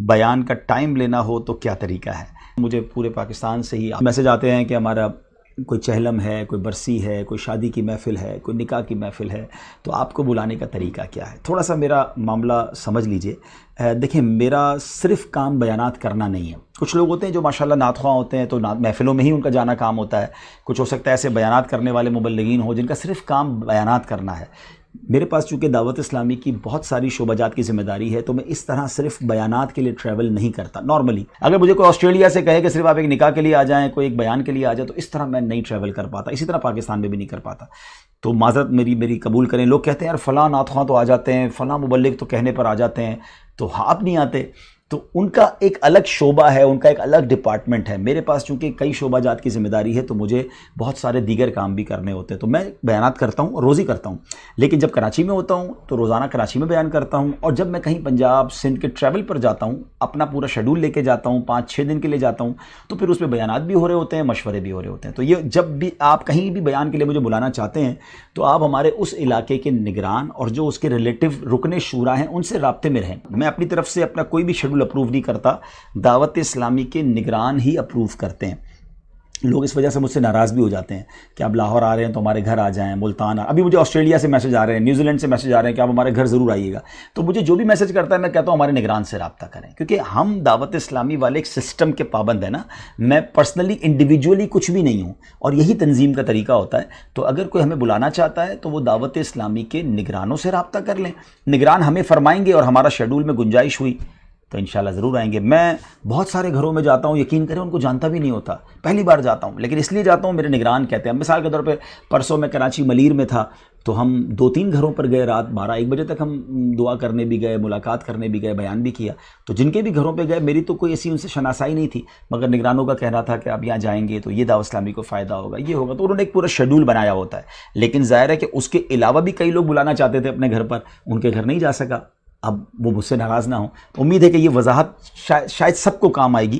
بیان کا ٹائم لینا ہو تو کیا طریقہ ہے؟ مجھے پورے پاکستان سے ہی میسج آتے ہیں کہ ہمارا کوئی چہلم ہے، کوئی برسی ہے، کوئی شادی کی محفل ہے، کوئی نکاح کی محفل ہے، تو آپ کو بلانے کا طریقہ کیا ہے؟ تھوڑا سا میرا معاملہ سمجھ لیجئے۔ دیکھیں، میرا صرف کام بیانات کرنا نہیں ہے۔ کچھ لوگ ہوتے ہیں جو ماشاءاللہ نعت خواں ہوتے ہیں، تو محفلوں میں ہی ان کا جانا کام ہوتا ہے۔ کچھ ہو سکتا ہے ایسے بیانات کرنے والے مبلغین ہوں جن کا صرف کام بیانات کرنا ہے۔ میرے پاس چونکہ دعوت اسلامی کی بہت ساری شعبہ جات کی ذمہ داری ہے، تو میں اس طرح صرف بیانات کے لیے ٹریول نہیں کرتا۔ نارملی اگر مجھے کوئی آسٹریلیا سے کہے کہ صرف آپ ایک نکاح کے لیے آ جائیں، کوئی ایک بیان کے لیے آ جائیں، تو اس طرح میں نہیں ٹریول کر پاتا، اسی طرح پاکستان میں بھی نہیں کر پاتا۔ تو معذرت میری قبول کریں۔ لوگ کہتے ہیں یار فلاں نعت خواں تو آ جاتے ہیں، فلاں مبلغ تو کہنے پر آ جاتے ہیں، تو آپ نہیں آتے۔ تو ان کا ایک الگ شعبہ ہے، ان کا ایک الگ ڈپارٹمنٹ ہے۔ میرے پاس چونکہ کئی شعبہ جات کی ذمہ داری ہے، تو مجھے بہت سارے دیگر کام بھی کرنے ہوتے ہیں۔ تو میں بیانات کرتا ہوں، روز ہی کرتا ہوں، لیکن جب کراچی میں ہوتا ہوں تو روزانہ کراچی میں بیان کرتا ہوں، اور جب میں کہیں پنجاب سندھ کے ٹریول پر جاتا ہوں، اپنا پورا شیڈول لے کے جاتا ہوں، 5-6 دن کے لیے جاتا ہوں، تو پھر اس میں بیانات بھی ہو رہے ہوتے ہیں، مشورے بھی ہو رہے ہوتے ہیں۔ تو یہ جب بھی آپ کہیں بھی بیان کے لیے مجھے بلانا چاہتے ہیں، تو آپ ہمارے اس علاقے کے نگران اور جو اس کے ریلیٹو رکن شورا ہیں ان سے رابطے میں رہیں۔ میں اپنی طرف سے اپنا کوئی بھی شیڈول اپروو نہیں کرتا، دعوت اسلامی کے نگران ہی اپروو کرتے ہیں۔ لوگ اس وجہ سے مجھ سے ناراض بھی ہو جاتے ہیں کہ آپ لاہور آ رہے ہیں تو ہمارے گھر آ جائیں، ملتان ابھی مجھے آسٹریلیا سے میسج آ رہے ہیں، نیوزی لینڈ سے میسج آ رہے ہیں کہ آپ ہمارے گھر ضرور آئیے گا۔ تو مجھے جو بھی میسج کرتا ہے میں کہتا ہوں ہمارے نگران سے رابطہ کریں، کیونکہ ہم دعوت اسلامی والے ایک سسٹم کے پابند ہیں نا۔ میں پرسنلی انڈیویجولی کچھ بھی نہیں ہوں، اور یہی تنظیم کا طریقہ ہوتا ہے۔ تو اگر کوئی ہمیں بلانا چاہتا ہے تو وہ دعوت اسلامی کے نگرانوں سے رابطہ کر لیں، نگران ہمیں فرمائیں گے اور ہمارا شیڈول میں گنجائش ہوئی تو انشاءاللہ ضرور آئیں گے۔ میں بہت سارے گھروں میں جاتا ہوں، یقین کریں ان کو جانتا بھی نہیں ہوتا، پہلی بار جاتا ہوں، لیکن اس لیے جاتا ہوں میرے نگران کہتے ہیں۔ مثال کے طور پہ پرسوں میں کراچی ملیر میں تھا، تو ہم 2-3 گھروں پر گئے، رات 12-1 بجے تک ہم دعا کرنے بھی گئے، ملاقات کرنے بھی گئے، بیان بھی کیا۔ تو جن کے بھی گھروں پہ گئے، میری تو کوئی ایسی ان سے شناسائی نہیں تھی، مگر نگرانوں کا کہنا تھا کہ آپ یہاں جائیں گے تو یہ دعوت اسلامی کو فائدہ ہوگا، یہ ہوگا۔ تو انہوں نے ایک پورا شیڈول بنایا ہوتا ہے، لیکن ظاہر ہے کہ اس کے علاوہ بھی کئی لوگ بلانا چاہتے تھے اپنے گھر پر، ان کے گھر نہیں جا سکا۔ اب وہ مجھ سے ناراض نہ ہوں۔ امید ہے کہ یہ وضاحت شاید سب کو کام آئے گی۔